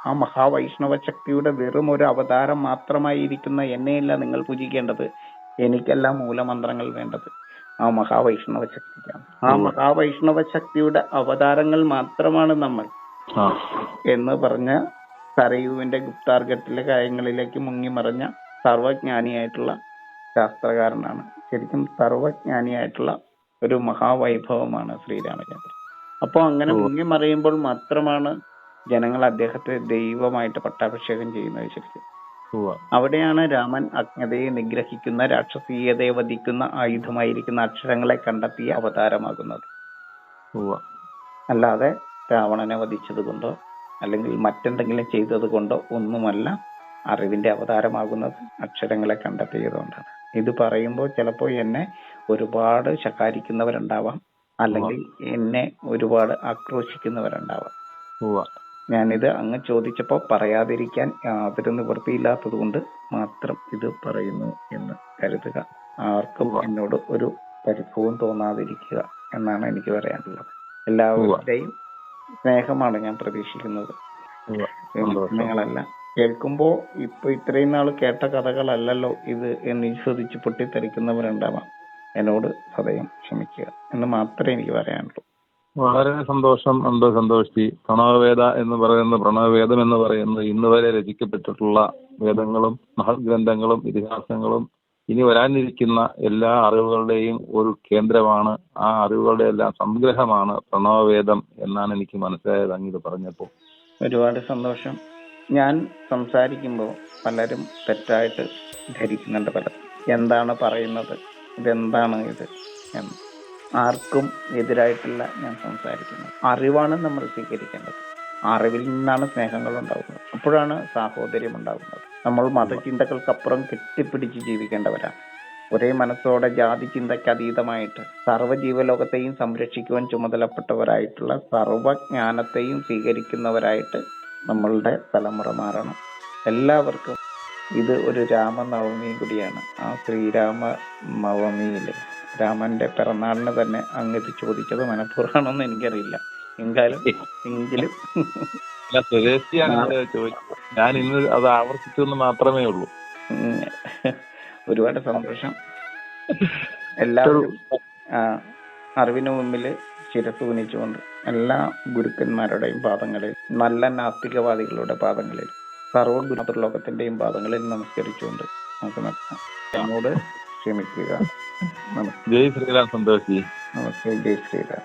ആ മഹാവൈഷ്ണവ ശക്തിയുടെ വെറും ഒരു അവതാരം മാത്രമായിരിക്കുന്ന എന്നെയല്ല നിങ്ങൾ പൂജിക്കേണ്ടത്. എനിക്കല്ല മൂലമന്ത്രങ്ങൾ വേണ്ടത്, ആ മഹാവൈഷ്ണവ ശക്തിക്കാണ്. ആ മഹാവൈഷ്ണവ ശക്തിയുടെ അവതാരങ്ങൾ മാത്രമാണ് നമ്മൾ എന്ന് പറഞ്ഞ സരയുവിന്റെ ഗുപ്താർഗത്തിലെ കാര്യങ്ങളിലേക്ക് മുങ്ങിമറിഞ്ഞ സർവജ്ഞാനിയായിട്ടുള്ള ശാസ്ത്രകാരനാണ്. ശരിക്കും സർവജ്ഞാനിയായിട്ടുള്ള ഒരു മഹാവൈഭവമാണ് ശ്രീരാമചന്ദ്രൻ. അപ്പോൾ അങ്ങനെ മുങ്ങിമറിയുമ്പോൾ മാത്രമാണ് ജനങ്ങൾ അദ്ദേഹത്തെ ദൈവമായിട്ട് പട്ടാഭിഷേകം ചെയ്യുന്നത്. ശരിക്കും അവിടെയാണ് രാമൻ അജ്ഞതയെ നിഗ്രഹിക്കുന്ന, രാക്ഷസീയതയെ വധിക്കുന്ന ആയുധമായിരിക്കുന്ന അക്ഷരങ്ങളെ കണ്ടെത്തിയ അവതാരമാകുന്നത്. അല്ലാതെ രാവണനെ വധിച്ചത് കൊണ്ടോ അല്ലെങ്കിൽ മറ്റെന്തെങ്കിലും ചെയ്തത് കൊണ്ടോ ഒന്നുമല്ല അറിവിന്റെ അവതാരമാകുന്നത്, അക്ഷരങ്ങളെ കണ്ടെത്തിയത് കൊണ്ടാണ്. ഇത് പറയുമ്പോൾ ചിലപ്പോൾ എന്നെ ഒരുപാട് ശകാരിക്കുന്നവരുണ്ടാവാം, അല്ലെങ്കിൽ എന്നെ ഒരുപാട് ആക്രോശിക്കുന്നവരുണ്ടാവാം. ഞാനിത് അങ്ങ് ചോദിച്ചപ്പോൾ പറയാതിരിക്കാൻ യാതൊരു നിവൃത്തിയില്ലാത്തത് കൊണ്ട് മാത്രം ഇത് പറയുന്നു എന്ന് കരുതുക. ആർക്കും എന്നോട് ഒരു പരിഭവവും തോന്നാതിരിക്കുക എന്നാണ് എനിക്ക് പറയാനുള്ളത്. എല്ലാവരുടെയും സ്നേഹമാണ് ഞാൻ പ്രതീക്ഷിക്കുന്നത്. നിങ്ങളല്ല കേൾക്കുമ്പോ ഇപ്പൊ ഇത്രയും നാൾ കേട്ട കഥകളല്ലല്ലോ ഇത് എന്ന് ചോദിച്ച് പൊട്ടിത്തെറിക്കുന്നവരുണ്ടാവാം. എന്നോട് സദയം ക്ഷമിക്കുക എന്ന് മാത്രമേ എനിക്ക് പറയാനുള്ളൂ. വളരെ സന്തോഷം. എന്തോ സന്തോഷി. പ്രണവവേദ എന്ന് പറയുന്ന പ്രണവവേദം എന്ന് പറയുന്നത് ഇന്ന് വരെ രചിക്കപ്പെട്ടിട്ടുള്ള വേദങ്ങളും മഹത് ഗ്രന്ഥങ്ങളും ഇതിഹാസങ്ങളും ഇനി വരാനിരിക്കുന്ന എല്ലാ അറിവുകളുടെയും ഒരു കേന്ദ്രമാണ്. ആ അറിവുകളുടെ എല്ലാം സംഗ്രഹമാണ് പ്രണവവേദം എന്നാണ് എനിക്ക് മനസ്സിലായത് അങ്ങ് പറഞ്ഞപ്പോൾ. ഒരുപാട് സന്തോഷം. ഞാൻ സംസാരിക്കുമ്പോൾ പലരും തെറ്റായിട്ട് ധരിക്കുന്നുണ്ട്. പലരും എന്താണ് പറയുന്നത്, ഇതെന്താണ് ഇത് എന്ന്. ആർക്കും എതിരായിട്ടല്ല ഞാൻ സംസാരിക്കുന്നത്. അറിവാണ് നമ്മൾ സ്വീകരിക്കേണ്ടത്. അറിവിൽ നിന്നാണ് സ്നേഹങ്ങൾ ഉണ്ടാകുന്നത്. അപ്പോഴാണ് സാഹോദര്യം ഉണ്ടാകുന്നത്. നമ്മൾ മതചിന്തകൾക്കപ്പുറം കെട്ടിപ്പിടിച്ച് ജീവിക്കേണ്ടവരാണ്. ഒരേ മനസ്സോടെ ജാതി ചിന്തയ്ക്ക് അതീതമായിട്ട് സർവ്വജീവലോകത്തെയും സംരക്ഷിക്കുവാൻ ചുമതലപ്പെട്ടവരായിട്ടുള്ള സർവജ്ഞാനത്തെയും സ്വീകരിക്കുന്നവരായിട്ട് നമ്മളുടെ തലമുറ മാറണം. എല്ലാവർക്കും ഇത് ഒരു രാമനവമി കൂടിയാണ്. ആ ശ്രീരാമ നവമിയില് രാമന്റെ പിറന്നാളിന് തന്നെ അങ്ങ് ഇത് ചോദിച്ചത് മനഃപൂർവ്വമാണെന്ന് എനിക്കറിയില്ല. എങ്കിലും ഞാൻ ഇന്ന് അത് ആവർത്തിച്ചെന്ന് മാത്രമേ ഉള്ളൂ. ഒരുപാട് സന്തോഷം. എല്ലാവരും അറിവിന് മുമ്പിൽ ശിരസ് കുനിച്ചുകൊണ്ട് എല്ലാ ഗുരുക്കന്മാരുടെയും പാദങ്ങളിൽ, നല്ല നാസ്തികവാദികളുടെ പാദങ്ങളിൽ, സർവ്വഗുരുലോകത്തിന്റെയും പാദങ്ങളിൽ നമസ്കരിച്ചുകൊണ്ട് നമുക്ക് നടത്താം. എന്നോട് ക്ഷമിക്കുക. ജയ് ശ്രീരാം. സന്തോഷി. നമസ്തേ. ജയ് ശ്രീരാം.